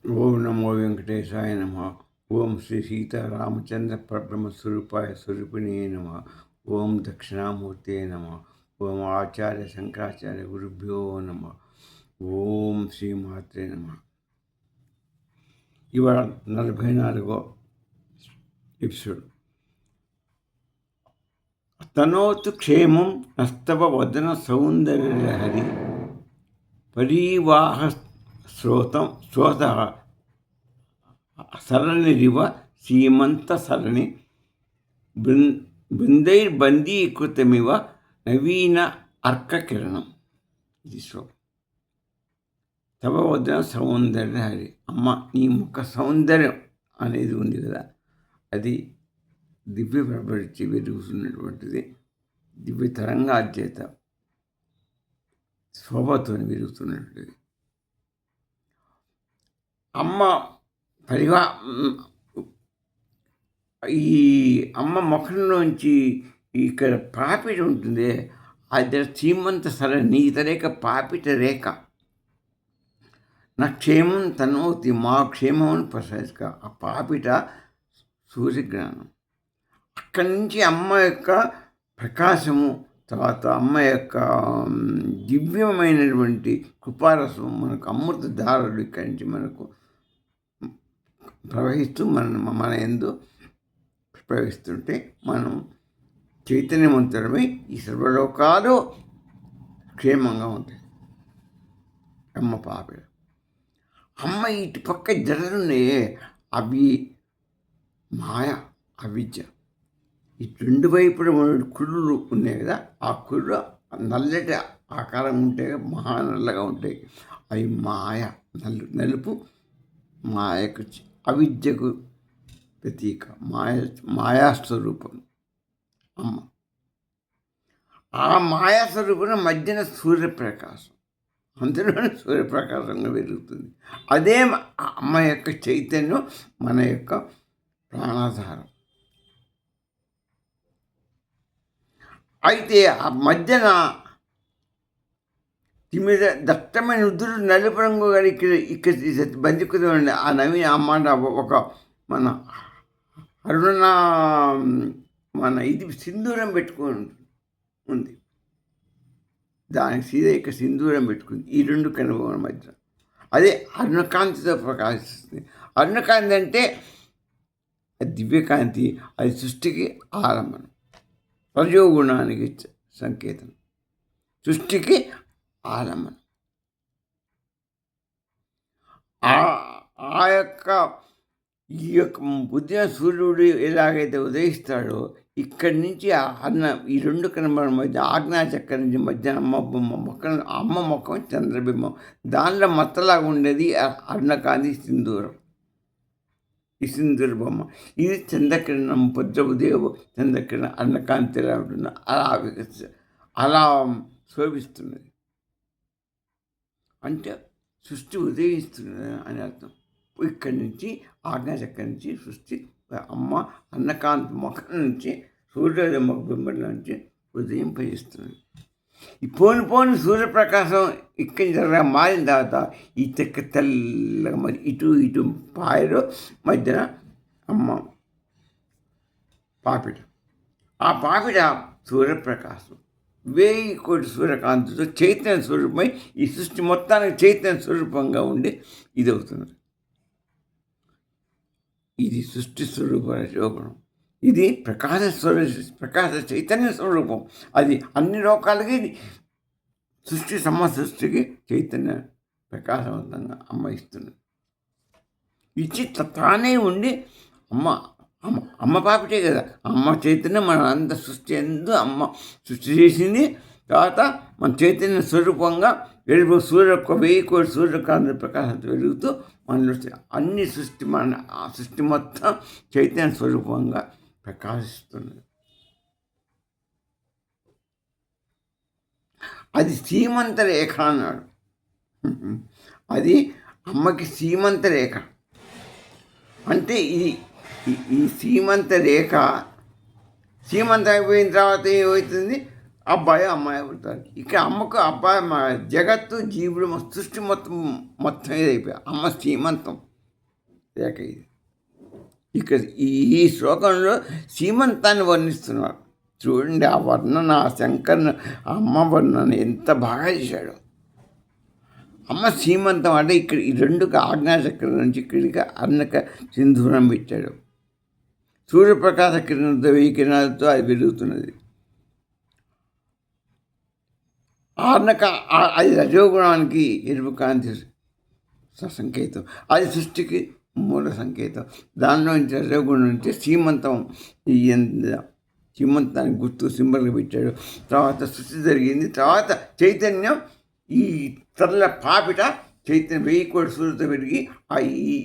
ఓం నమో వెంకటేశాయ నమ. ఓం శ్రీ సీతారామచంద్ర పరబ్రహ్మ స్వరూపాయ స్వరూపిణే నమ. ఓం దక్షిణామూర్తే నమ. ఓం ఆచార్య శంకరాచార్య గురుభ్యో నమ. ఓం శ్రీమాత్రే నమ. ఇవాళ 44వ ఎపిసోడ్. తనోతు క్షేమం నస్తవ వదన సౌందర్యహరి పరివాహ శ్రోత సరణిరివ సీమంత సరణి బృందైర్బందీకృతమివ నవీన అర్కకిరణం. ఇది శ్లోకం. తవ వదన సౌందర్య హరి. అమ్మ, నీ ముఖ సౌందర్యం అనేది ఉంది కదా, అది దివ్య ప్రభరించి వెలుగుతున్నటువంటిది. దివ్య తరంగాల చేత శోభతో వెలుగుతున్నటువంటిది. అమ్మ ఈ అమ్మ ముఖంలోంచి ఇక్కడ పాపిట ఉంటుంది, అది చీమంత సర నీత రేఖ పాపిట రేఖ. నా క్షేమం తనోతి, మా క్షేమం ప్రసాదిక. ఆ పాపిట సూర్యగ్రహణం. అక్కడి నుంచి అమ్మ యొక్క ప్రకాశము, తర్వాత అమ్మ యొక్క దివ్యమైనటువంటి కృపారసం, మనకు అమృత ధారలు ఇక్కడి నుంచి మనకు ప్రవహిస్తూ మన యందు ప్రవహిస్తుంటే మనం చైతన్యవంతులమై ఈ సర్వలోకాలు క్షేమంగా ఉంటాయి. అమ్మ పాపిడ. అమ్మ ఇటు పక్క జడలున్నాయే, అవి మాయ, అవిద్య. ఇటు రెండు వైపున కుళ్ళు ఉన్నాయి కదా, ఆ కుళ్ళు నల్లటి ఆకారం ఉంటే మహా నల్లగా ఉంటాయి. అవి మాయ, నలుపు మాయకు, అవిద్యకు ప్రతీక. మాయాస్వరూపం అమ్మ. ఆ మాయాస్వరూపం మధ్యన సూర్యప్రకాశం, అందులోనే సూర్యప్రకాశంగా వెలుగుతుంది. అదే అమ్మ యొక్క చైతన్యం, మన యొక్క ప్రాణాధారం. అయితే ఆ మధ్యన తిమిద దట్టమైన ఉదురు నలుపు రంగు ఇక్కడ బందికుదండి. ఆ నవీన అమ్మాట ఒక మన అరుణ మన ఇది సింధూరం పెట్టుకొని ఉంది. దానికి సీత సింధూరం పెట్టుకుంది. ఈ రెండు కనుభవం మధ్య అదే అరుణకాంతితో ప్రకాశిస్తుంది. అరుణకాంతి అంటే దివ్యకాంతి, అది సృష్టికి ఆలంబనం, రజోగుణానికి సంకేతం, సృష్టికి ఆలంబనం. ఆ యొక్క ఈ యొక్క ఉదయం సూర్యుడు ఎలాగైతే ఉదయిస్తాడో, ఇక్కడి నుంచి ఈ రెండు కనుమల మధ్య ఆజ్ఞాచక్రం నుంచి మధ్య అమ్మ ముఖం చంద్రబింబం, దానిలో మత్తలాగా ఉండేది అరుణకాంతి సింధూరం. ఈ సింధూర బొమ్మ ఇది చంద్రకిరణం, ఉదయం చంద్రకిరణం అరుణకాంతిలా ఉంటుంది. అలా శోభిస్తున్నది అంటే సృష్టి ఉదయిస్తున్నది అని అర్థం. ఇక్కడి నుంచి ఆజ్ఞాచక్రం నుంచి సృష్టి అమ్మ అన్నకాంతి ముఖం నుంచి సూర్యోదయ ముఖ బింబం నుంచి ఉదయింపజేస్తుంది. ఈ పోని సూర్యప్రకాశం ఇక్కడి నుంచి మారిన తర్వాత ఈ చెక్క తెల్లగా మరి ఇటు పాయలో మధ్యన అమ్మ పాపిట. ఆ పాపిట సూర్యప్రకాశం 1000 కోటి సూర్యకాంతితో చైతన్య స్వరూపమై ఈ సృష్టి మొత్తానికి చైతన్య స్వరూపంగా ఉండి ఇది అవుతుంది. ఇది సృష్టి స్వరూప రజోగుణం. ఇది ప్రకాశ చైతన్య స్వరూపం. అది అన్ని లోకాలకి సృష్టి సృష్టికి చైతన్య ప్రకాశవంతంగా అమ్మ ఇస్తున్నది. ఇచ్చి తానే ఉండి అమ్మ పాపిటే కదా, అమ్మ చైతన్యం మన అంత సృష్టి ఎందు అమ్మ సృష్టి చేసింది. తర్వాత మన చైతన్య స్వరూపంగా వెలుగు 1000 కోటి సూర్యకాంతి ప్రకాశంతో వెలుగుతూ మనలో అన్ని సృష్టి మొత్తం చైతన్య స్వరూపంగా ప్రకాశిస్తున్నది. అది సీమంత రేఖ అన్నాడు. అది అమ్మకి సీమంత రేఖ అంటే ఇది. ఈ సీమంత రేఖ సీమంతం అయిపోయిన తర్వాత ఏమవుతుంది, అబ్బాయి అమ్మాయి అవుతారు. ఇక అమ్మకు అబ్బాయి జగత్తు జీవుడు సృష్టి మొత్తం ఇదైపోయాయి. అమ్మ శ్రీమంతం. రేఖ ఇది. ఇక ఈ శ్లోకంలో సీమంతాన్ని వర్ణిస్తున్నారు. చూడండి ఆ వర్ణన, ఆ శంకర్ను అమ్మ వర్ణన ఎంత బాగా చేశాడు. అమ్మ సీమంతం అంటే ఇక్కడ ఈ రెండు ఆజ్ఞాచక్రం నుంచి ఇక్కడికి అన్నక సింధూరం పెట్టాడు. సూర్యప్రకాశ కిరణంతో 1000 కిరణాలతో అది వెలుగుతున్నది. ఆర్నక అది రజోగుణానికి ఎరుపు కాంతి సంకేతం, అది సృష్టికి మూల సంకేతం. దానిలో నుంచి రజోగుణం నుంచి సీమంతం, సీమంతానికి గుర్తు సింబల్గా పెట్టాడు. తర్వాత సృష్టి జరిగింది. తర్వాత చైతన్యం ఈ తెల్ల పాపిట చైతన్యం 1000 కోట్ల సూర్యులతో పెరిగి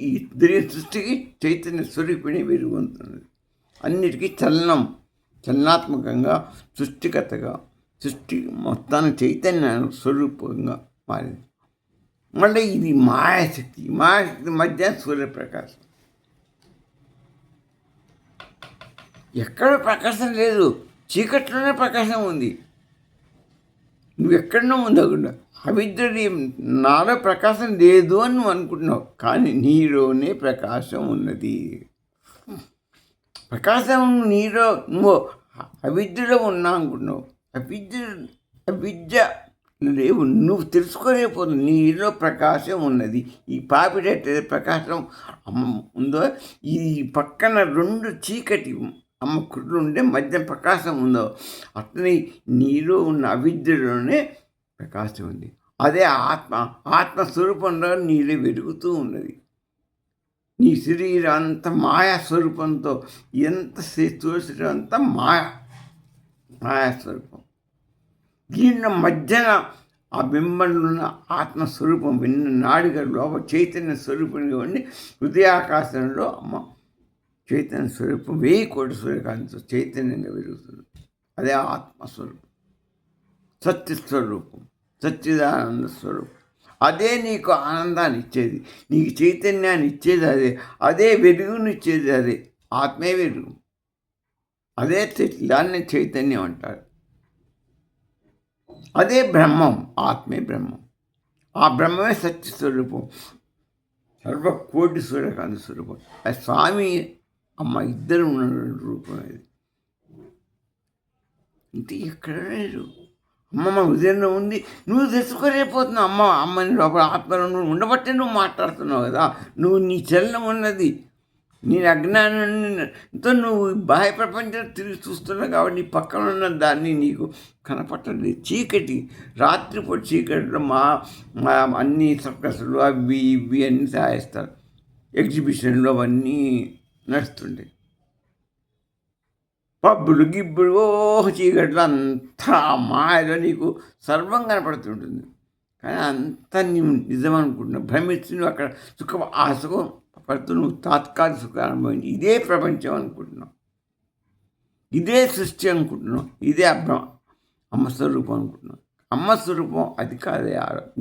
ఈ సృష్టికి చైతన్య స్వరూపిణి వెలుగుతున్నది. అన్నిటికీ చలనాత్మకంగా సృష్టికర్తగా సృష్టి మొత్తానికి చైతన్య స్వరూపంగా మారింది. మళ్ళీ ఇది మాయాశక్తి మధ్య సూర్యప్రకాశం. ఎక్కడ ప్రకాశం లేదు, చీకట్లోనే ప్రకాశం ఉంది. నువ్వు ఎక్కడనో ఉండకుండా అవిద్య నాలో ప్రకాశం లేదు అని నువ్వు అనుకుంటున్నావు, కానీ నీలోనే ప్రకాశం ఉన్నది. ప్రకాశం నీలో నువ్వు అవిద్యలో ఉన్నా అనుకుంటున్నావు. అవిద్య లేవు, నువ్వు తెలుసుకోలేకపోతుంది. నీలో ప్రకాశం ఉన్నది. ఈ పాపిడైతే ప్రకాశం ఉందో, ఈ పక్కన 2 చీకటి అమ్మ కుట్లు ఉండే మధ్య ప్రకాశం ఉందో, అట్లనే నీలో ఉన్న అవిద్యలోనే ప్రకాశం ఉంది. అదే ఆత్మస్వరూపంలో నీలో వెలుగుతూ ఉన్నది. నీ శరీరం అంతా మాయా స్వరూపంతో, ఎంత శరీరం అంతా మాయాస్వరూపం. దీనిలో మధ్యన ఆ బింబంలో ఉన్న ఆత్మస్వరూపం విన్న నాడిగా లోపల చైతన్య స్వరూపంగా ఉండి హృదయాకాశంలో అమ్మ చైతన్య స్వరూపం 1000 కోట్ల సూర్యకాంతితో చైతన్యంగా వెలుగుతుంది. అదే ఆత్మస్వరూపం, సత్యస్వరూపం, సచ్చిదానంద స్వరూపం. అదే నీకు ఆనందాన్ని ఇచ్చేది, నీకు చైతన్యాన్ని ఇచ్చేది అదే, అదే వెలుగునిచ్చేది అదే. ఆత్మే వెలుగు, అదే దాన్ని చైతన్యం అంటారు. అదే బ్రహ్మం, ఆత్మే బ్రహ్మం. ఆ బ్రహ్మమే సత్యస్వరూపం, సర్వకోటి సూర్యకాంతి స్వరూపం. అది స్వామి అమ్మ ఇద్దరు ఉన్న రూపం. అది ఇంటి ఎక్కడ లేదు. అమ్మమ్మ హృదయంలో ఉంది, నువ్వు తెలుసుకోలేకపోతున్నావు. అమ్మని లోపల ఆత్మలో నువ్వు ఉండబట్టే నువ్వు మాట్లాడుతున్నావు కదా. నువ్వు నీ చలనం ఉన్నది, నీ అజ్ఞానంతో నువ్వు బాహ్య ప్రపంచం తిరిగి చూస్తున్నావు కాబట్టి నీ పక్కన ఉన్న దాన్ని నీకు కనపట్టలేదు. చీకటి, రాత్రిపూట చీకటిలో మా అన్ని సర్కస్లు అవి ఇవి అన్నీ సాయిస్తారు. ఎగ్జిబిషన్లో అవన్నీ నడుస్తుంటాయి. పబ్బులు గిబ్బులు చీకట్లు అంతా మాయలో నీకు సర్వం కనపడుతుంటుంది. కానీ అంతా నీవు నిజం అనుకుంటున్నావు, భ్రమిస్తూ నువ్వు అక్కడ ఆ సుఖం పడుతూ నువ్వు తాత్కాలిక సుఖం అనుభవించి ఇదే ప్రపంచం అనుకుంటున్నావు, ఇదే సృష్టి అనుకుంటున్నావు, ఇదే అమ్మ స్వరూపం అనుకుంటున్నావు. అమ్మ స్వరూపం అది కాదే,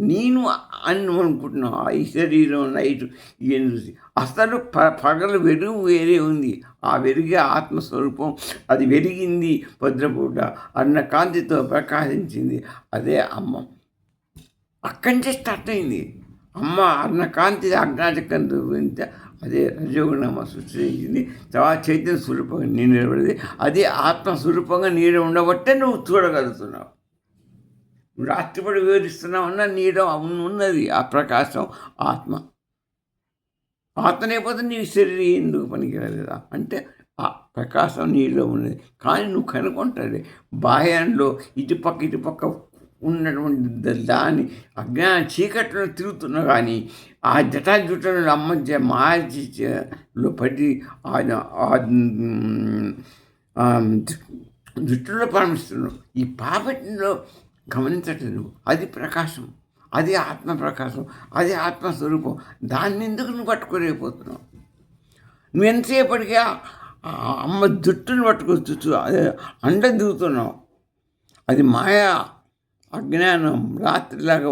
నేను అని అనుకుంటున్నావు. ఈ శరీరం నైట్ ఇవన్నీ చూసి అసలు పగలు వెలుగు వేరే ఉంది. ఆ వెలిగే ఆత్మస్వరూపం, అది వెలిగింది భద్రపూట, అన్న కాంతితో ప్రకాశించింది. అదే అమ్మ. అక్కడి నుంచే స్టార్ట్ అయింది అమ్మ. అన్న కాంతి అజ్ఞాచక్రంతో అదే రజోగుణమ్మ సృష్టించింది. తర్వాత చైతన్య స్వరూపంగా నేను నిలబడింది. అదే ఆత్మస్వరూపంగా నీరు ఉండబట్టే నువ్వు చూడగలుగుతున్నావు. రాత్రిపడి వివరిస్తున్నామన్నా నీలో ఉన్నది ఆ ప్రకాశం ఆత్మ. ఆత్మ లేకపోతే నీ శరీరం ఎందుకు పనికిరాదు కదా. అంటే ఆ ప్రకాశం నీలో ఉన్నది, కానీ నువ్వు కనుక్కుంటాడు బాహ్యంలో ఇటుపక్క ఉన్నటువంటి దాన్ని అజ్ఞాన చీకట్లో తిరుగుతున్నావు. కానీ ఆ జటాజుటలో అమ్మ మాయలో పడి జుట్టులో ప్రారంభిస్తున్నావు. ఈ పాపటిలో గమనించట్లేదు. అది ప్రకాశం, అది ఆత్మ ప్రకాశం, అది ఆత్మస్వరూపం. దాన్ని ఎందుకు నువ్వు పట్టుకోలేకపోతున్నావు? నువ్వు ఎంతసేపటికి అమ్మ జుట్టును పట్టుకొచ్చు అదే అండ దిగుతున్నావు. అది మాయా, అజ్ఞానం, రాత్రిలాగా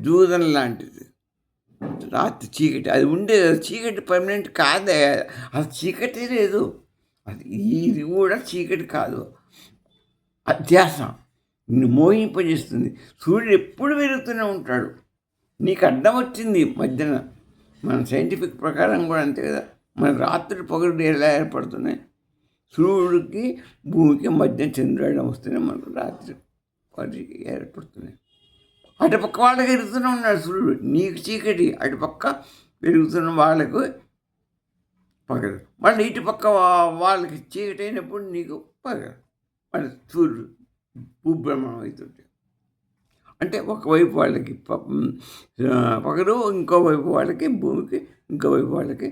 దూదన లాంటిది. రాత్రి చీకటి అది ఉండేది. చీకటి పర్మనెంట్ కాదే, అది చీకటి లేదు. అది ఇది కూడా చీకటి కాదు, అధ్యాస నిన్ను మోహింపజేస్తుంది. సూర్యుడు ఎప్పుడు వెలుగుతూనే ఉంటాడు. నీకు అడ్డం వచ్చింది మధ్యన మన సైంటిఫిక్ ప్రకారం కూడా అంతే కదా. మన రాత్రి పగలు ఎలా ఏర్పడుతున్నాయి? సూర్యుడికి భూమికి మధ్య చంద్రుడు వస్తేనే మనకు రాత్రి పగలు ఏర్పడుతున్నాయి. అటుపక్క వాళ్ళకి ఎరుగుతూనే ఉన్నాడు సూర్యుడు. నీకు చీకటి, అటుపక్క పెరుగుతున్న వాళ్ళకు పగలు. మళ్ళీ ఇటుపక్క వాళ్ళకి చీకటి అయినప్పుడు నీకు పగలు. మళ్ళీ సూర్యుడు భూభ్రమణం అవుతుంటే, అంటే ఒకవైపు వాళ్ళకి పగలు, ఇంకోవైపు వాళ్ళకి భూమికి, ఇంకోవైపు వాళ్ళకి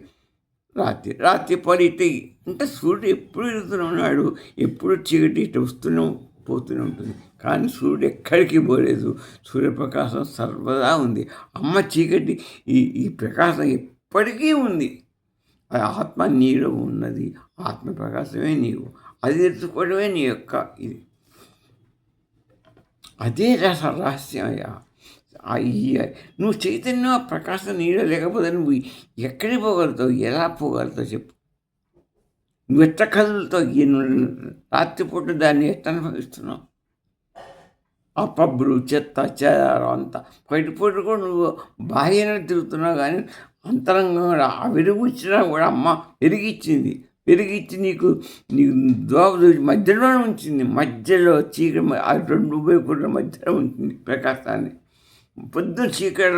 రాత్రి. రాత్రి పడితే అంటే సూర్యుడు ఎప్పుడు ఎరుగుతూనే ఉన్నాడు, ఎప్పుడు చీకటి ఇటు వస్తూనే పోతూనే ఉంటుంది. కానీ సూర్యుడు ఎక్కడికి పోలేదు. సూర్యప్రకాశం సర్వదా ఉంది. అమ్మ చీకటి ఈ ప్రకాశం ఎప్పటికీ ఉంది. ఆత్మ నీలో ఉన్నది. ఆత్మ ప్రకాశమే నీవు. అది తెలుసుకోవడమే నీ యొక్క ఇది. అదే రహస్యం అయ్యా. నువ్వు చైతన్యం ప్రకాశం నీలో లేకపోతే నువ్వు ఎక్కడికి పోగలుగుతావు? ఎలా పోగలుగుతావు చెప్పు? నువ్వు ఎట్ట కదులుతావు? రాత్రిపూట దాన్ని ఎట్ట అనుభవిస్తున్నావు? ఆ పబ్బులు, చెత్త, చెదారం అంతా బయటపూట కూడా నువ్వు బాహ్యంగా తిరుగుతున్నావు, కానీ అంతరంగంగా ఆ వెలుగు ఇచ్చినా కూడా అమ్మ పెరిగిచ్చింది. పెరిగిచ్చి నీకు దోవ మధ్యలోనే ఉంచింది. మధ్యలో చీకటి ఆ రెండు వైపుల మధ్యలో ఉంటుంది ప్రకాశాన్ని. పొద్దున్న చీకటి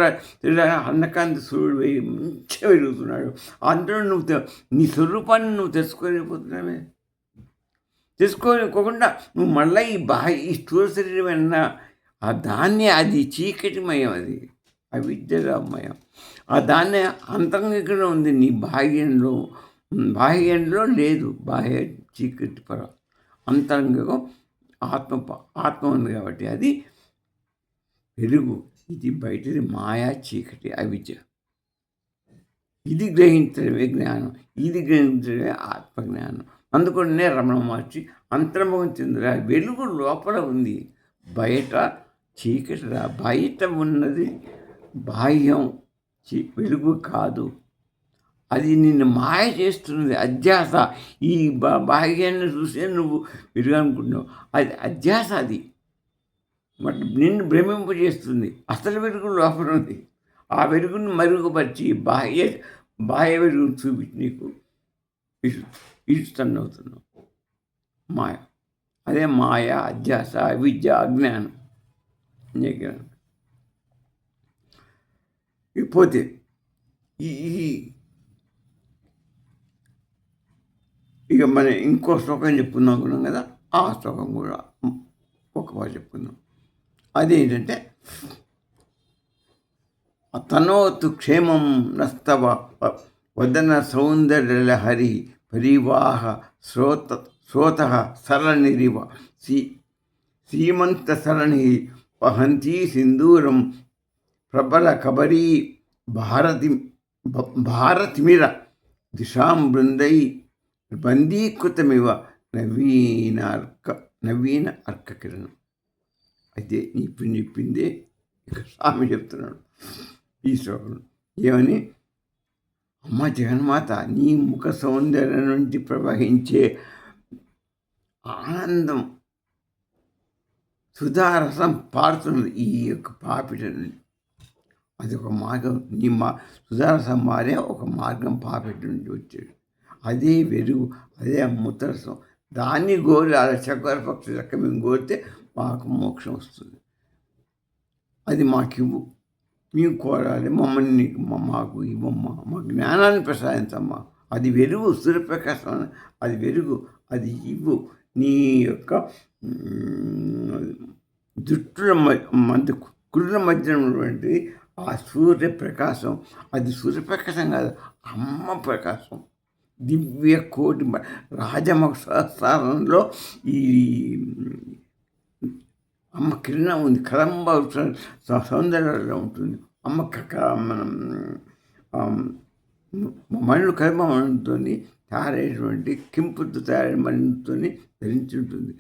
అన్నకాంతి సూర్యుడు వేయి మంచిగా వెలుగుతున్నాడు. అందులో నువ్వు నీ స్వరూపాన్ని నువ్వు తెలుసుకోలేకపోతున్నావే. తెలుసుకోలేకోకుండా నువ్వు మళ్ళీ ఈ స్థూల శరీరమైన ఆ దాన్ని, అది చీకటిమయం, అది అవిద్యమయం. ఆ దాన్ని అంతరంగికంలో ఉంది. నీ బాహ్యంలో లేదు. బాహ్య చీకటి పర అంతరంగం ఆత్మ ఉంది కాబట్టి అది వెలుగు. ఇది బయటది మాయా, చీకటి, అవిద్య. ఇది గ్రహించడమే జ్ఞానం. ఇది గ్రహించడమే ఆత్మజ్ఞానం. అందుకనే రమణ మహర్షి అంతర్ముఖం చెందిన వెలుగు లోపల ఉంది, బయట చీకటి. బయట ఉన్నది బాహ్యం, వెలుగు కాదు. అది నిన్ను మాయ చేస్తున్నది, అధ్యాస. ఈ బాహ్యాన్ని చూసే నువ్వు వెలుగు అనుకుంటున్నావు, అది అధ్యాస. అది మరి నిన్ను భ్రమింపజేస్తుంది. అసలు వెలుగు లోపల ఉంది. ఆ వెలుగును మరుగుపరిచి బాహ్య వెలుగును చూపించి నీకు ఇష్టన్నవుతున్నావు. మాయ. అదే మాయ, అధ్యాస, అవిద్య, అజ్ఞానం. పోతే ఇక మనం ఇంకో శ్లోకం చెప్పుకుందాం అనుకున్నాం కదా, ఆ శ్లోకం కూడా ఒక మాట చెప్పుకుందాం. అదేంటంటే తనోతు క్షేమం నస్తవ వదన సౌందర్యలహరి పరివాహ శ్రోత సరణిరివ సీమంత సరణి వహంతి సింధూరం ప్రబల కబరీ భారతిమిర దిశాం బృందై బందీకృతమివ నవీన అర్క కిరణం. అయితే చెప్పిందే ఇక స్వామి చెప్తున్నాడు ఈ శ్లోకం. ఏమని? అమ్మ జగన్మాత, నీ ముఖ సౌందర్యం నుంచి ప్రవహించే ఆనందం సుధారసం పారుతున్నది ఈ యొక్క పాపిట నుండి. అది ఒక మార్గం. నీ సుధారసం మారే ఒక మార్గం పాపిట నుండి వచ్చాడు. అదే వెలుగు, అదే అమృతరసం. దాన్ని గోరి అలా చక్కెర పక్షి లెక్క మేము కోరితే మాకు మోక్షం వస్తుంది. అది మాకివ్వు, మేము కోరాలి. మమ్మల్ని మాకు ఇవ్వమ్మా, మా జ్ఞానాన్ని ప్రసాదించమ్మా. అది వెలుగు, సూర్యప్రకాశం. అది వెలుగు, అది ఇవ్వు. నీ యొక్క జుట్టుల మధ్య కుళ్ళ మధ్య ఉన్నటువంటి ఆ సూర్యప్రకాశం, అది సూర్యప్రకాశం కాదు, అమ్మ ప్రకాశం. దివ్య కోటి రాజమహ సహస్రంలో ఈ అమ్మ కిరణం ఉంది. కదంబ సౌందర్యంలో ఉంటుంది. అమ్మ మనం మణులు కదంబతో తయారైనటువంటి కెంపుతో తయారైన మణితో ధరించి ఉంటుంది.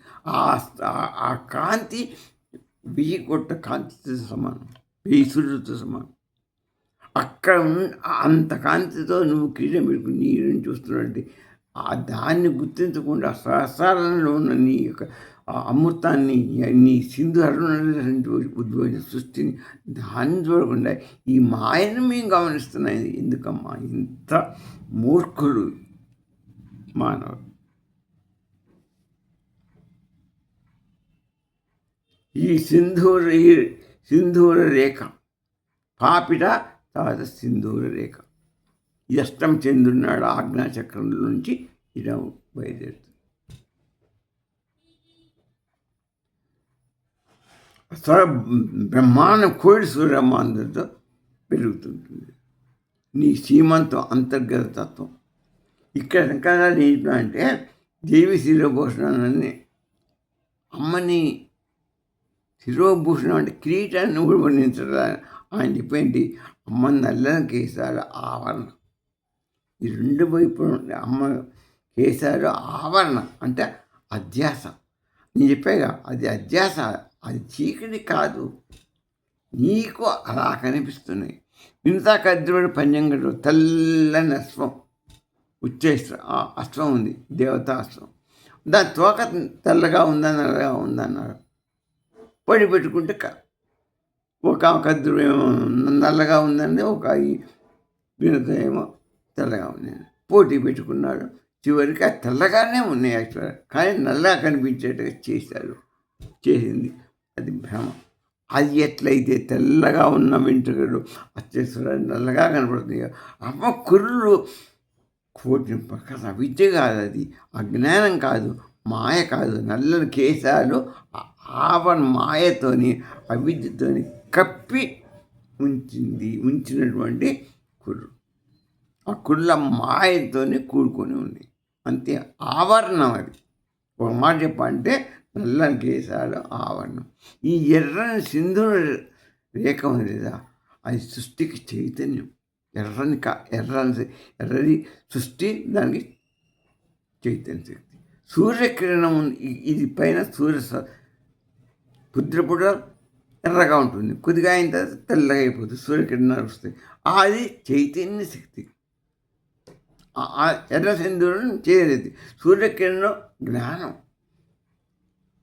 ఆ కాంతి 1000 కోట్ల కాంతితో సమానం, 1000 సూర్యులతో సమానం. అక్కడ అంత కాంతితో నువ్వు కిరీటం పెట్టుకుని నీరుని చూస్తున్నట్టు దాన్ని గుర్తించకుండా సహస్రాలలో ఉన్న నీ యొక్క ఆ అమృతాన్ని నీ సింధు అరుణుడు ఉద్భవించిన సృష్టిని దాన్ని చూడకుండా ఈ మాయను మేము గమనిస్తున్నాం. ఎందుకమ్మా ఇంత మూర్ఖులు మానవుడు? ఈ సింధూర రేఖ పాపిట తర్వాత సింధూర రేఖ అష్టం చెందున్నాడు ఆజ్ఞాచక్రంలో నుంచి ఇలా బయలుదేరుతుంది. బ్రహ్మాండం కోడి సూర్యమాందంతో పెరుగుతుంటుంది. నీ సీమంతం అంతర్గత తత్వం. ఇక్కడ శంకరాచార్య ఏంటంటే అంటే దేవి శిరోభూషణాన్ని అమ్మని శిరోభూషణం అంటే కిరీటాన్ని కూడా వర్ణించడం. ఆయన చెప్పేంటి, అమ్మ నల్లని కేశాలు ఆవరణ. ఈ రెండు వైపులు అమ్మ కేశాలు ఆవరణ అంటే అధ్యాస. నేను చెప్పాగా అది అధ్యాస, అది చీకటి కాదు, నీకు అలా కనిపిస్తున్నాయి. ఇంత కద్రుడు పంజంగడు తెల్లని అశ్వం అశ్వం ఉంది, దేవతా అశ్వం. దాని తోక తెల్లగా ఉందా నల్లగా ఉందన్నారు. పొడి పెట్టుకుంటే ఒక కద్దురు ఏమో నల్లగా ఉందండి, ఒక వినత ఏమో తెల్లగా ఉంది. పోటీ పెట్టుకున్నాడు. చివరికి ఆ తెల్లగానే ఉన్నాయి యాక్చువల్గా, కానీ నల్లగా కనిపించేట్టుగా చేసింది అది భ్రమ. అది ఎట్లయితే తెల్లగా ఉన్న వెంట్రుకలు వచ్చేస్తున్నాడు నల్లగా కనపడుతుంది. అమ్మ కుర్రులు కోటిన ప్రకాశ విద్య కాదు, అది అజ్ఞానం కాదు, మాయ కాదు. నల్లని కేశాలు ఆవరణ మాయతోని అవిద్యతోని కప్పి ఉంచినటువంటి కుర్రు. ఆ కుళ్ళ మాయతోనే కూడుకొని ఉంది, అంతే. ఆవరణం అది. ఒక మాట చెప్పంటే నల్లని కేశాలు ఆవరణం. ఈ ఎర్రని సింధూర రేఖ ఉంది లేదా, అది సృష్టికి చైతన్యం. ఎర్రని సృష్టి, దానికి చైతన్య శక్తి. సూర్యకిరణం ఇది పైన పుద్రపుడ ఎర్రగా ఉంటుంది, కొద్దిగా అయిన తర్వాత తెల్లగా అయిపోతుంది, సూర్యకిరణాలు వస్తాయి. అది చైతన్య శక్తి. ఎర్ర సింధూరం చేయలేదు. సూర్యకిరణం జ్ఞానం,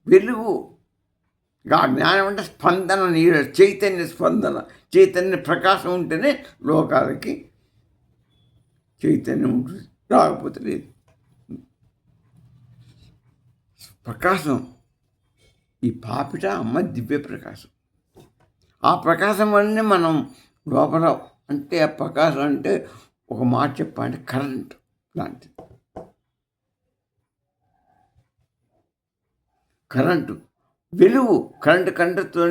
వెలుగు. ఆ జ్ఞానం అంటే స్పందన, నీరు, చైతన్య స్పందన, చైతన్య ప్రకాశం ఉంటేనే లోకాలకి చైతన్యం ఉంటుంది, రాకపోతే లేదు. ప్రకాశం ఈ పాపిట అమ్మ దివ్య ప్రకాశం. ఆ ప్రకాశం వల్లనే మనం లోపల, అంటే ఆ ప్రకాశం అంటే ఒక మాట చెప్పాలంటే కరెంట్ లాంటిది. కరెంటు, వెలుగు. కరెంటుతో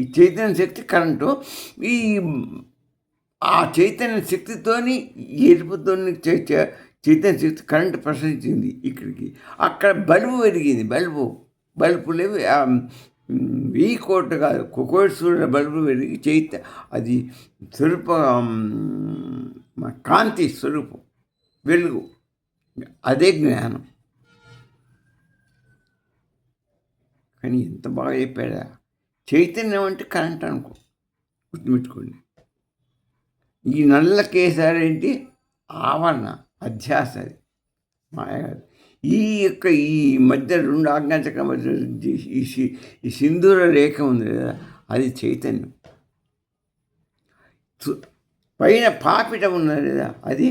ఈ చైతన్య శక్తి కరెంటు. ఈ ఆ చైతన్య శక్తితోని ఎరుపుతోని చైతన్య శక్తి కరెంటు ప్రసరించింది ఇక్కడికి. అక్కడ బల్బు వెలిగింది. బల్బు లేవు, 1000 కోట్లు కాదు, కోటి సూర్యుల బల్బు వెలిగి అది స్వరూప కాంతి స్వరూపం, వెలుగు. అదే జ్ఞానం. కానీ ఎంత బాగా చెప్పాడా. చైతన్యం అంటే కరెంట్ అనుకో, గుర్తుపెట్టుకోండి. ఈ నల్ల కేసారేంటి, ఆవరణ, అధ్యాస, అది మాయ కాదు. ఈ మధ్య రెండు ఆజ్ఞాచక్రం మధ్య ఈ సింధూర రేఖ ఉంది కదా, అది చైతన్యం. పైన పాపిట ఉన్నది కదా, అది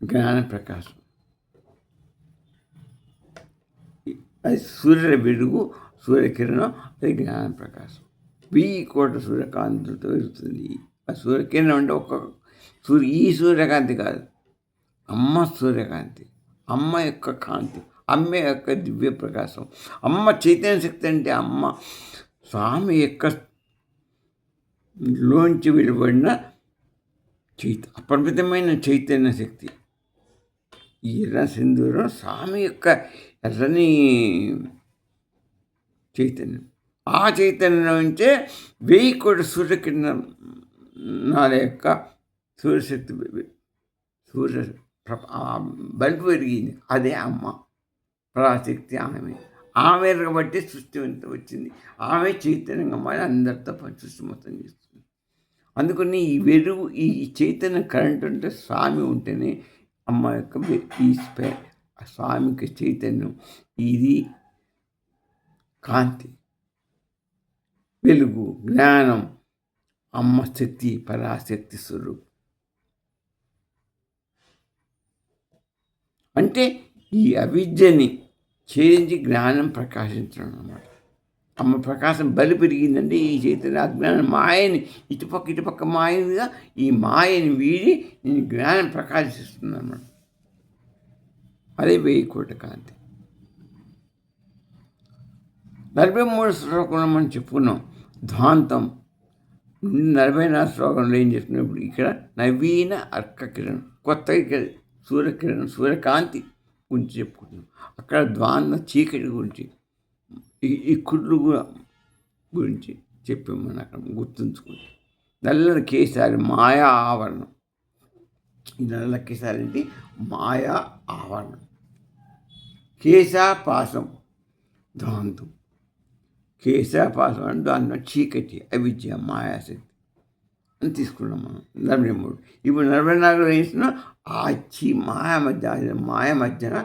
జ్ఞాన ప్రకాశం. అది సూర్యుల వెలుగు, సూర్యకిరణం, అది జ్ఞాన ప్రకాశం. 1000 కోట్ల సూర్యకాంతితో వెళ్తుంది. ఆ సూర్యకిరణం అంటే ఈ సూర్యకాంతి కాదు, అమ్మ సూర్యకాంతి, అమ్మ యొక్క కాంతి, అమ్మ యొక్క దివ్య ప్రకాశం. అమ్మ చైతన్య శక్తి అంటే అమ్మ స్వామి యొక్క లోంచి వెలువడిన అపరిమితమైన చైతన్య శక్తి. ఈ ఎర్ర సింధూరం స్వామి యొక్క ఎర్రని చైతన్యం. ఆ చైతన్యం నుంచే 1000 కోట్ల సూర్యకిరణాల యొక్క సూర్యశక్తి, బల్బు పెరిగింది. అదే అమ్మ పరాశక్తి. ఆమె బట్టి సృష్టి ఎంత వచ్చింది. ఆమె చైతన్యంగా మారి అందరితో సృష్టి మొత్తం చేస్తుంది. అందుకని ఈ వెలుగు, ఈ చైతన్య కరెంట్ ఉంటే, స్వామి ఉంటేనే అమ్మ యొక్క ఈ స్వామికి చైతన్యం, ఇది కాంతి, వెలుగు, జ్ఞానం, అమ్మ శక్తి, పరాశక్తి స్వరూపం. అంటే ఈ అవిద్యని ఛేదించి జ్ఞానం ప్రకాశించడం అన్నమాట. అమ్మ ప్రకాశం బలి పెరిగిందంటే ఈ చైతన్య అజ్ఞానం మాయని ఇటుపక్క మాయగా ఈ మాయని వీడి నేను జ్ఞానం ప్రకాశిస్తుంది అన్నమాట. అదే 1000 కోట్ల కాంతి. 43 శ్లోకంలో మనం చెప్పుకున్నాం ధ్వాంతం నుండి 44 శ్లోకంలో ఏం చేస్తున్నప్పుడు ఇక్కడ నవీన అర్క కిరణం, కొత్తగా సూర్యకిరణం, సూర్యకాంతి గురించి చెప్పుకుంటున్నాం. అక్కడ ధ్వాంతం చీకటి గురించి, ఈ కుళ్ళు గురించి చెప్పాము. మనం అక్కడ గుర్తుంచుకుంటే నల్లని కేసారి మాయా ఆవరణం. ఈ నల్ల కేసారి ఏంటి? మాయా ఆవరణం. కేశాపాసం ధ్వాంతం. కేశాపాసం అంటే దాంట్లో చీకటి, అవిద్య, మాయాశక్తి అని తీసుకున్నాం మనం 43. ఇప్పుడు 44 వేసిన ఆ మాయ మధ్యన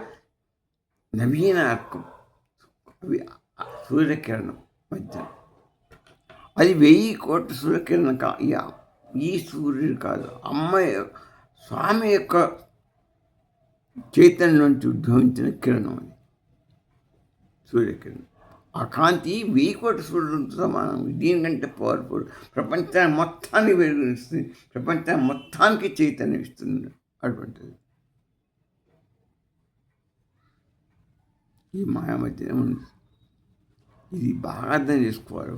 నవీన అర్కం, అవి సూర్యకిరణం మధ్యన. అది 1000 కోట్ల సూర్యకిరణం ఈ సూర్యుడు కాదు, స్వామి యొక్క చైతన్యం నుంచి ఉద్భవించిన కిరణం అది సూర్యకిరణం. ఆ కాంతి 1000 కోట్ల సూర్యుడితో సమానం. దీనికంటే పవర్ఫుల్. ప్రపంచాన్ని మొత్తానికి వెలుగునిస్తుంది, ప్రపంచాన్ని మొత్తానికి చైతన్యం ఇస్తుంది. అటువంటిది ఈ మాయ మధ్యనే ఉంది. ఇది బాగా అర్థం చేసుకోవాలి.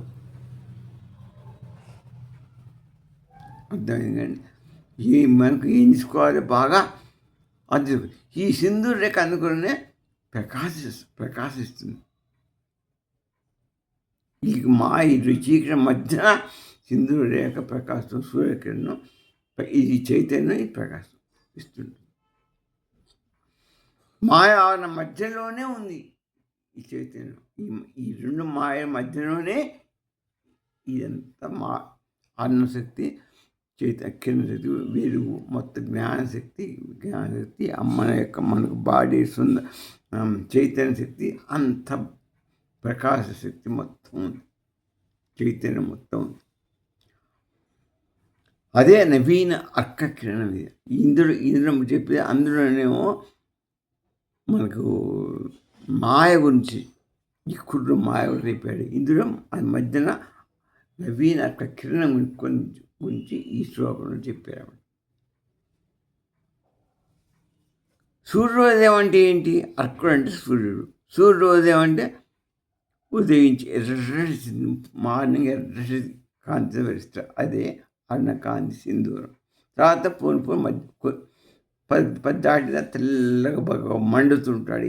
అర్థమైందండి? మనకు ఏం తీసుకోవాలి బాగా అది. ఈ సింధూర రేఖ అందుకునే ప్రకాశిస్తుంది. ఈ చీకటి మధ్యన సింధూర రేఖ ప్రకాశం, సూర్యకిరణం, ఇది చైతన్యం, ఈ ప్రకాశం ఇస్తుంది. మాయ ఆవరణ మధ్యలోనే ఉంది ఈ చైతన్యం. ఈ రెండు మాయ మధ్యలోనే ఇదంతా అన్నశక్తి, కిరణ శక్తి, వెలుగు, మొత్తం జ్ఞానశక్తి అమ్మ యొక్క మనకు బాడీ చైతన్య శక్తి, అంత ప్రకాశ శక్తి మొత్తం ఉంది, చైతన్యం మొత్తం ఉంది. అదే నవీన అర్క కిరణం. ఇందులో చెప్పేది అందులోనేమో మనకు మాయ గురించి, ఈ కుర్రు మాయ గురించి చెప్పాడు. ఇందులో అది మధ్యన నవీన అర్క కిరణం గురించి ఈ శ్లోకంలో చెప్పారు. సూర్యోదయం అంటే ఏంటి? అర్కుడు అంటే సూర్యుడు. సూర్యోదయం అంటే ఉదయించి మార్నింగ్ ఎర్రటి కాంతి వెలుస్తారు. అదే అన్నకాంతి సింధూరం. తర్వాత పోను 10 దాటిన తెల్లగా బాగా మండుతుంటాడు.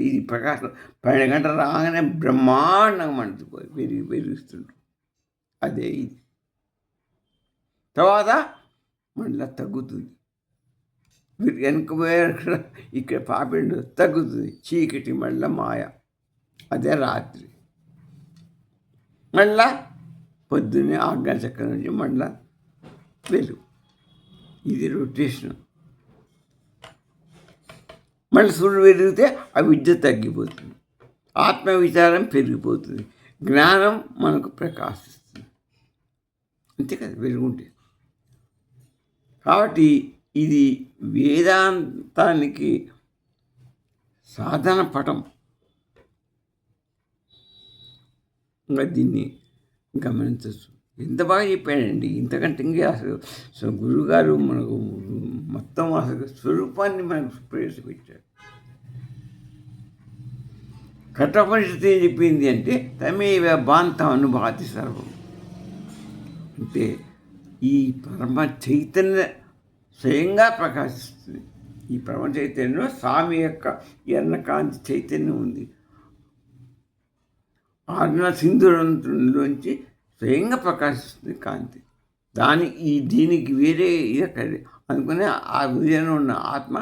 ఇది ప్రకాశం 12 గంటలు రాగానే బ్రహ్మాండంగా మండుతుంది, వెలుగుతుంటాడు. అదే ఇది. తర్వాత మళ్ళీ తగ్గుతుంది. వెనక ఇక్కడ పాపిండు తగ్గుతుంది. చీకటి మళ్ళీ మాయ, అదే రాత్రి. మళ్ళా పొద్దున్నే ఆజ్ఞాచక్రం నుంచి మళ్ళా వెలుగు. ఇది రొటేషన్. మళ్ళీ సూర్యుడు వెలిగితే ఆ విద్య తగ్గిపోతుంది, ఆత్మవిచారం పెరిగిపోతుంది, జ్ఞానం మనకు ప్రకాశిస్తుంది. అంతే కదా వెలుగుంటే. కాబట్టి ఇది వేదాంతానికి సాధన పటం. ఇంకా దీన్ని గమనించవచ్చు. ఎంత బాగా చెప్పాడండి. ఇంతకంటే ఇంకే అసలు గురువుగారు మనకు మొత్తం అసలు స్వరూపాన్ని మనకు ప్రవేశపెట్టాడు. కఠోపనిషత్తు ఏం చెప్పింది అంటే తమేవ భాంతం అనుభాతి సర్వం. అంటే ఈ పరమ చైతన్య స్వయంగా ప్రకాశిస్తుంది. ఈ పరమ చైతన్యంలో స్వామి యొక్క ఎర్రకాంతి చైతన్యం ఉంది. ఆజ్ఞ సింధూరంలోంచి స్వయంగా ప్రకాశిస్తుంది కాంతి. దీనికి వేరే ఇది అనుకునే ఆ హృదయంలో ఉన్న ఆత్మ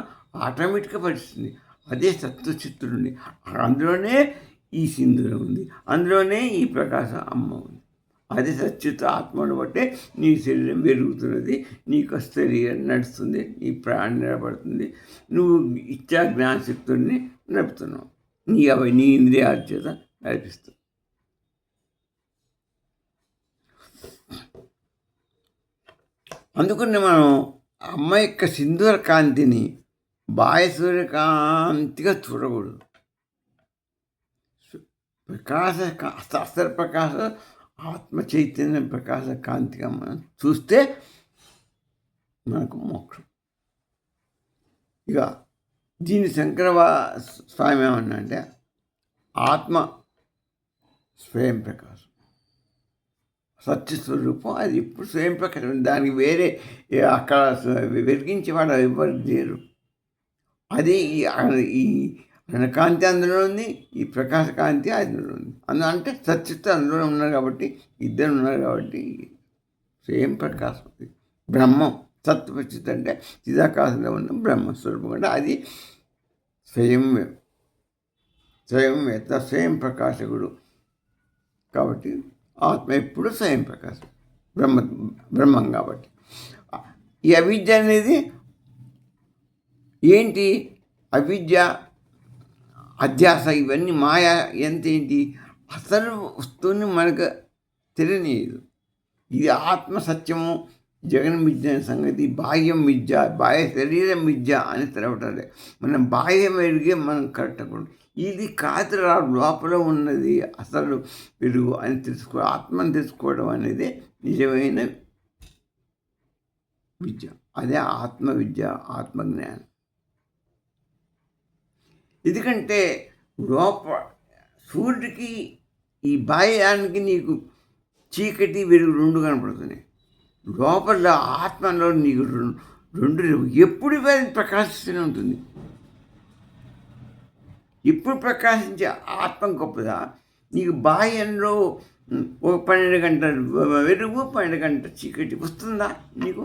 ఆటోమేటిక్గా పరిస్తుంది. అదే సత్వచిత్తుడుండి, అందులోనే ఈ సింధూరం ఉంది, అందులోనే ఈ ప్రకాశం అమ్మ ఉంది. అది సచ్చిత్ ఆత్మను బట్టే నీ శరీరం పెరుగుతున్నది, నీకు శరీరం నడుస్తుంది, నీ ప్రాణం నిలబడుతుంది, నువ్వు ఇచ్చా జ్ఞానశక్తుల్ని నడుపుతున్నావు, నీ ఇంద్రియాల చేత నడిపిస్తావు. అందుకని మనం అమ్మ యొక్క సింధూర కాంతిని బాహ్య సూర్యకాంతిగా చూడకూడదు. ప్రకాశ అస్త్ర ప్రకాశ ఆత్మ చైతన్య ప్రకాశ కాంతిగా మనం చూస్తే మనకు మోక్షం. ఇక దీని శంకర స్వామి ఏమన్నా అంటే ఆత్మ స్వయం ప్రకాశం, సత్యస్వరూపం, అది ఇప్పుడు స్వయం ప్రకాశం, దానికి వేరే అక్కడ వెలిగించేవాడు ఎవరు లేరు. అది ఈ కాంతి అందులో ఉంది, ఈ ప్రకాశ కాంతి అందులో ఉంది. అంటే సత్యత్వం అందులో ఉన్నారు కాబట్టి, ఇద్దరు ఉన్నారు కాబట్టి స్వయం ప్రకాశం. బ్రహ్మం సత్వచిత్ అంటే చిదాకాశంలో ఉన్న బ్రహ్మస్వరూపం అంటే అది స్వయం స్వయం ప్రకాశకుడు కాబట్టి ఆత్మ ఎప్పుడు స్వయం ప్రకాశం, బ్రహ్మం కాబట్టి. ఈ అవిద్య అనేది ఏంటి? అవిద్య, అధ్యాస, ఇవన్నీ మాయా. ఏంటి? అసలు వస్తువుని మనకు తెలియనియదు. ఇది ఆత్మ సత్యము, జగన్ మిథ్య అనే సంగతి, బాహ్యం మిథ్య, బాహ్య శరీరం మిథ్య అని తెలవటాలి. మనం బాహ్యం ఎరిగే మనం కరెక్ట్గా ఇది కాదు, లోపల ఉన్నది అసలు వెలుగు అని ఆత్మను తెలుసుకోవడం అనేది నిజమైన విద్య. అదే ఆత్మ విద్య, ఆత్మజ్ఞానం. ఎందుకంటే సూర్యుడికి ఈ బాహ్యానికి నీకు చీకటి వెలుగు రెండు కనపడుతున్నాయి. లోపల ఆత్మలో నీకు రెండు ఎప్పుడు ప్రకాశిస్తూనే ఉంటుంది. ఇప్పుడు ప్రకాశించే ఆత్మ గొప్పదా? నీకు బాహ్యంలో ఒక 12 గంటల వెలుగు, 12 గంటల చీకటి వస్తుందా? నీకు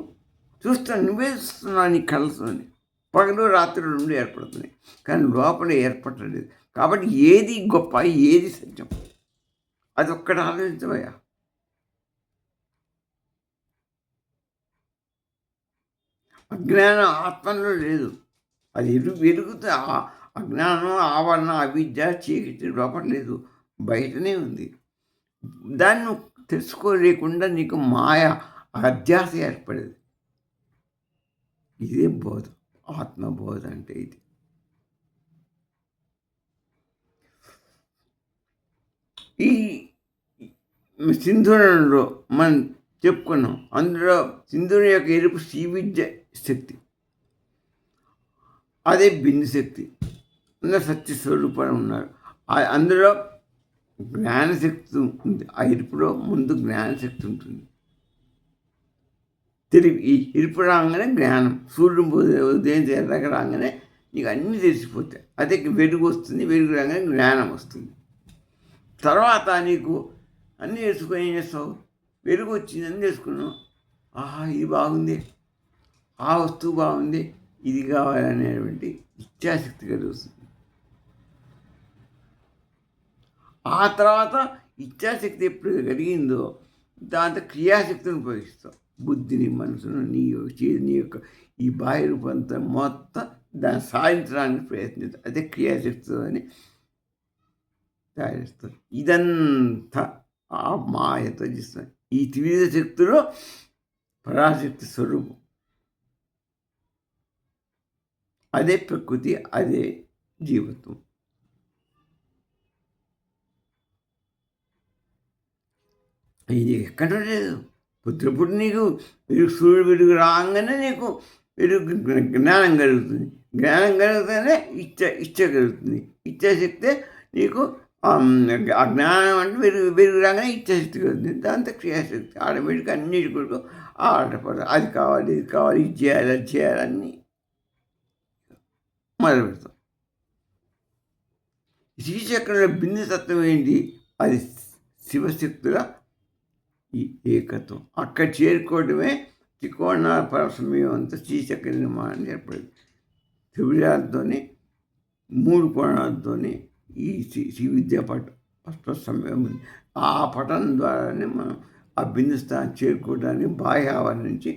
చూస్తాను, నువ్వే చూస్తున్నావు, నీ కలుస్తుంది. పగలు రాత్రులు రెండు ఏర్పడుతున్నాయి, కానీ లోపల ఏర్పడలేదు. కాబట్టి ఏది గొప్ప, ఏది సత్యం, అది ఒక్కటి ఆలోచించవయ్యా. అజ్ఞానం ఆత్మలో లేదు, అది వెలుగుతూ అజ్ఞానం, ఆవరణ, అవిద్య, చీకటి లోపల లేదు, బయటనే ఉంది. దాన్ని తెలుసుకోలేకుండా నీకు మాయ, అధ్యాస ఏర్పడేది. ఇదే బోధ, ఆత్మబోధ అంటే ఇది. ఈ సింధూరంలో మనం చెప్పుకున్నాం, అందులో సింధూరం యొక్క ఎరుపు శ్రీవిద్య శక్తి, అదే బిందు శక్తి, అందులో సత్యస్వరూపాలు ఉన్నారు. అందులో జ్ఞానశక్తి ఉంది. ఆ ఎరుపులో ముందు జ్ఞానశక్తి ఉంటుంది. ఈ ఎరుపు రాగానే జ్ఞానం, సూర్యుడు ఉదయం ఎర్రగా రాగానే నీకు అన్నీ తెలిసిపోతాయి. అదే వెలుగు వస్తుంది, వెలుగు రాగానే జ్ఞానం వస్తుంది. తర్వాత నీకు అన్నీ తెలుసుకొని ఏం చేస్తావు? వెలుగు వచ్చింది, అన్నీ తెలుసుకున్నావు. ఆహా, ఇది బాగుంది, ఆ వస్తువు బాగుంది, ఇది కావాలనేటువంటి ఇచ్ఛాశక్తి కలుగుతుంది. ఆ తర్వాత ఇచ్ఛాశక్తి ఎప్పుడు కలిగిందో దాంతో క్రియాశక్తిని ఉపయోగిస్తావు. బుద్ధిని, మనసును, నీ యొక్క ఈ బాహ్య రూపంతో మొత్తం దాన్ని సాధించడానికి ప్రయత్నిస్తాం. అదే క్రియాశక్తి అని తయారు చేస్తారు. ఇదంతా ఆ మాయతో చేస్తాం. ఈ త్రివిధ శక్తులు పరాశక్తి స్వరూపం. అదే ప్రకృతి, అదే జీవత్వం. ఇది ఎక్కడ లేదు. పుత్రపుడు నీకు సూర్యుడు వెలుగు రాగానే నీకు వెలుగు జ్ఞానం కలుగుతుంది. జ్ఞానం కలిగితేనే ఇచ్చ కలుగుతుంది. ఇచ్ఛాశక్తే నీకు ఆ జ్ఞానం అంటే వెలుగు రాగానే ఇచ్ఛాశక్తి కలుగుతుంది. దాంతో క్రియాశక్తి ఆటోమేటిక్గా అన్నిటి కొరకు ఆటపడదు. అది కావాలి, ఇది కావాలి, ఇది చేయాలి, అది చేయాలని మొదలు పెడతాం. శ్రీచక్రంలో బిందు తత్వం ఏంటి? అది శివశక్తుల ఈ ఏకత్వం. అక్కడ చేరుకోవడమే త్రికోణ పరసమయంతో శ్రీచక్ర నిర్మాణం ఏర్పడింది. త్రిభుజాలతో 3 కోణాలతో ఈ శ్రీ విద్యా పట సమయం ఉంది. ఆ పఠనం ద్వారానే మనం ఆ బిందు స్థానం చేరుకోవడానికి బాహ్య ఆవరణ నుంచి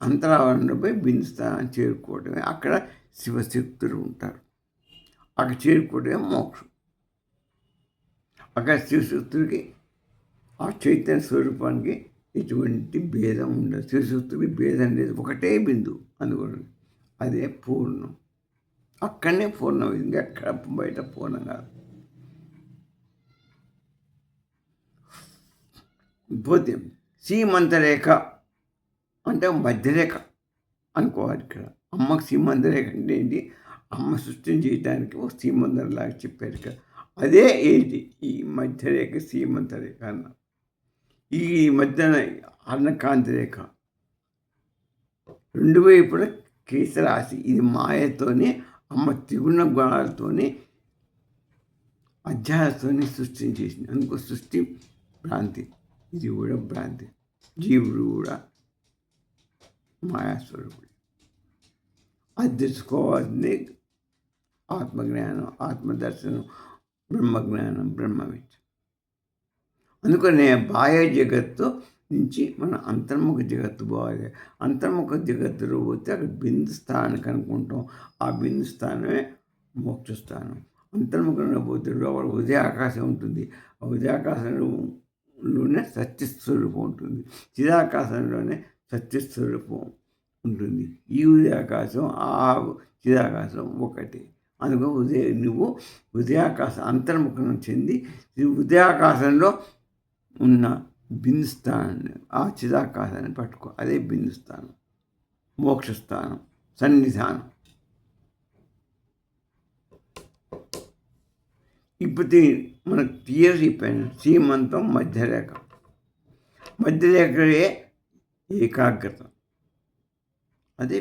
అంతరావరణపై బిందు స్థానం చేరుకోవడమే. అక్కడ శివశక్తులు ఉంటారు. అక్కడ చేరుకోవడమే మోక్షం. అక్కడ శివశక్తుడికి ఆ చైతన్య స్వరూపానికి ఎటువంటి భేదం ఉండదు. శివశక్తుడికి భేదం లేదు, ఒకటే బిందువు అనుకోండి. అదే పూర్ణం. అక్కడనే పూర్ణం, ఇంకెక్కడ బయట పూర్ణం కాదు. పోతే సీమంతరేఖ అంటే మధ్యరేఖ అనుకోవాలి. ఇక్కడ అమ్మకు సీమంతరేఖ అంటే ఏంటి? అమ్మ సృష్టిని చేయడానికి ఒక సీమంతరలాగా చెప్పారు ఇక్కడ. అదే ఏంటి ఈ మధ్యరేఖ, సీమంతరేఖ అన్న. ఈ మధ్యన అన్నకాంతి రేఖ, రెండు వైపుల కేశరాశి. ఇది మాయతోనే, అమ్మ త్రిగుణ గుణాలతోనే, అధ్యాయంతోనే సృష్టించేసింది. అందుకో సృష్టి భ్రాంతి, ఇది కూడా భ్రాంతి. జీవుడు కూడా మాయాస్వరూపుడు. అది తెలుసుకోవాల్సింది ఆత్మజ్ఞానం, ఆత్మదర్శనం, బ్రహ్మజ్ఞానం, బ్రహ్మవిద్య. అందుకనే బాహ్య జగత్తు నుంచి మన అంతర్ముఖ జగత్తు పోవాలి. అంతర్ముఖ జగత్తులో పోతే అక్కడ బిందు స్థానం కనుక్కుంటాం. ఆ బిందు స్థానమే మోక్షస్థానం. అంతర్ముఖంలో పోతే లోపల ఉదయ ఆకాశం ఉంటుంది. ఆ ఉదయాకాశంలోనే సత్యస్వరూపం ఉంటుంది. చిదాకాశంలోనే సత్యస్వరూపం ఉంటుంది. ఈ ఉదయాకాశం, ఆ చిదాకాశం ఒకటి. అందుకో నువ్వు ఉదయాకాశం అంతర్ముఖం చెంది ఉదయాకాశంలో ఉన్న బిందుస్థానాన్ని, ఆ చిదాకాశాన్ని పట్టుకో. అదే బిందుస్థానం, మోక్షస్థానం, సన్నిధానం. ఇప్పుడు మనకు క్లియర్ చెప్పాను. సీమంతం మధ్యరేఖ. మధ్యరేఖే ఏకాగ్రత. అదే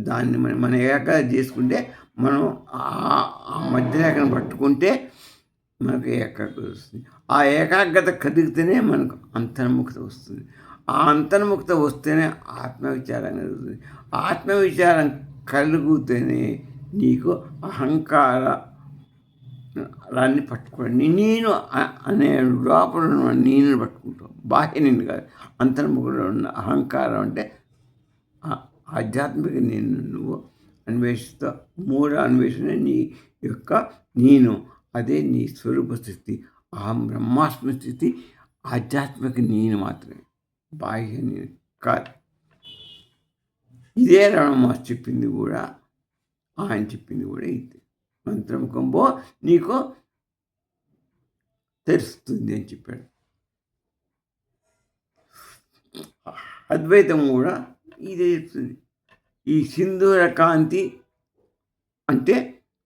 దాన్ని మనం ఏకాగ్రత చేసుకుంటే, మనం ఆ మధ్యరేఖను పట్టుకుంటే మనకు ఏకాగ్రత వస్తుంది. ఆ ఏకాగ్రత కదిగితేనే మనకు అంతర్ముఖత వస్తుంది. ఆ అంతర్ముఖత వస్తేనే ఆత్మవిచారం కలుగుతుంది. ఆత్మవిచారం కలిగితేనే నీకు అహంకారాన్ని పట్టుకోండి. నేను అనే లోపల ఉన్న నేను పట్టుకుంటావు, బాహ్య నేను కాదు. అంతర్ముఖంలో ఉన్న అహంకారం అంటే ఆధ్యాత్మిక నేను నువ్వు అన్వేషిస్తావు. మూడో అన్వేషణ నీ యొక్క నేను. అదే నీ స్వరూప స్థితి. అహం బ్రహ్మాస్మి స్థితి ఆధ్యాత్మిక నేను మాత్రమే, బాహ్య నేను కాదు. ఇదే రమణ మహర్షి చెప్పింది కూడా, ఆయన చెప్పింది కూడా ఇదే. మంత్రముఖంబో నీకు తెలుస్తుంది అని చెప్పాడు. అద్వైతం కూడా ఇదే చెప్తుంది. ఈ సింధూర కాంతి అంటే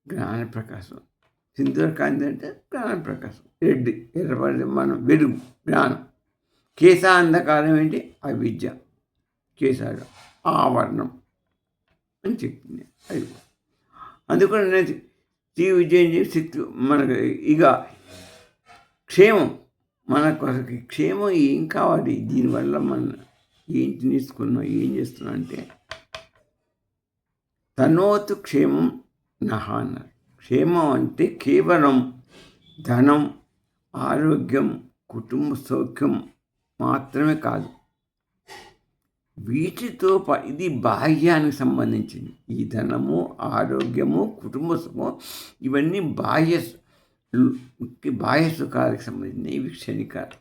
జ్ఞాన ప్రకాశం. సింధూర కాంతి అంటే జ్ఞాన ప్రకాశం. రెడ్డి ఎర్రపడి మనం వెలుగు, జ్ఞానం. కేశాంధకారం ఏంటి? అవిద్య, కేశాలు ఆవరణం అని చెప్పింది. అది అందుకని నేను శ్రీ విజయం చేసి శక్తి మనకు ఇక క్షేమం, మన కొరకు క్షేమం ఏం కావాలి? దీనివల్ల మనం ఏంటి నేర్చుకున్నాం, ఏం చేస్తున్నాం అంటే తనోతు క్షేమం నహ అన్నారు. క్షేమం అంటే కేవలం ధనం, ఆరోగ్యం, కుటుంబ సౌఖ్యం మాత్రమే కాదు. వీటితో ఇది బాహ్యానికి సంబంధించింది. ఈ ధనము, ఆరోగ్యము, కుటుంబ సుఖం ఇవన్నీ బాహ్య సుఖాలకు సంబంధించినవి. ఇవి క్షణికాలు.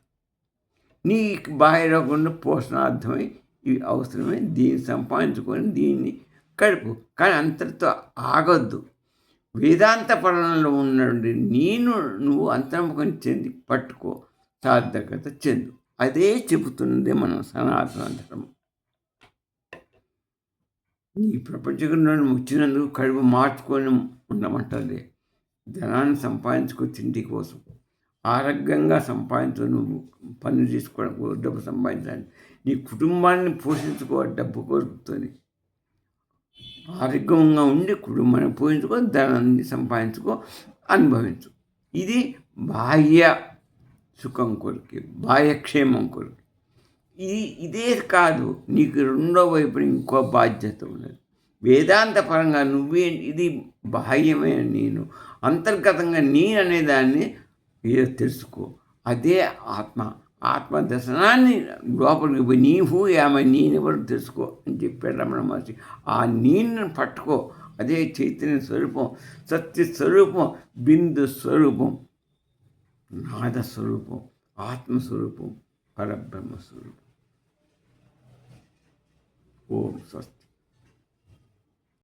నీ బాహ్య రోగంలో పోషణార్థమై ఇవి అవసరమే. దీన్ని సంపాదించుకొని దీన్ని గడుపు. కానీ అంతటితో ఆగొద్దు. వేదాంత పఠనంలో ఉన్నటువంటి నువ్వు అంతర్ముఖం చెంది పట్టుకో, సార్థకత చెందు. అదే చెబుతున్నదే మనం సనాతన ధర్మం. ఈ ప్రపంచంలో వచ్చినందుకు కడుపు మార్చుకొని ఉండమంటుంది. ధనాన్ని సంపాదించుకో తిండి కోసం, ఆరోగ్యంగా సంపాదించు. నువ్వు పనులు చేసుకోవడానికి డబ్బు సంపాదించాలి. నీ కుటుంబాన్ని పోషించుకో డబ్బు కోరుకుతుంది. ఆరోగ్యంగా ఉండి కుటుంబాన్ని పోషించుకో, ధనాన్ని సంపాదించుకో, అనుభవించు. ఇది బాహ్య సుఖం కొరికి, బాహ్య క్షేమం కొరికి. ఇదే కాదు, నీకు రెండో వైపు ఇంకో బాధ్యత ఉన్నది. వేదాంత పరంగా ఇది బాహ్యమైన నేను, అంతర్గతంగా నేను అనేదాన్ని ఏదో తెలుసుకో. అదే ఆత్మ. ఆత్మ దర్శనాన్ని లోపలికి పోయి నీవు ఆమె నేనెవరు తెలుసుకో అని చెప్పాడు రమణ మహర్షి. ఆ నీళ్ళను పట్టుకో, అదే చైతన్య స్వరూపం, సత్య స్వరూపం, బిందు స్వరూపం, నాద స్వరూపం, ఆత్మస్వరూపం, పరబ్రహ్మ స్వరూపం. ఓం స్వస్తి.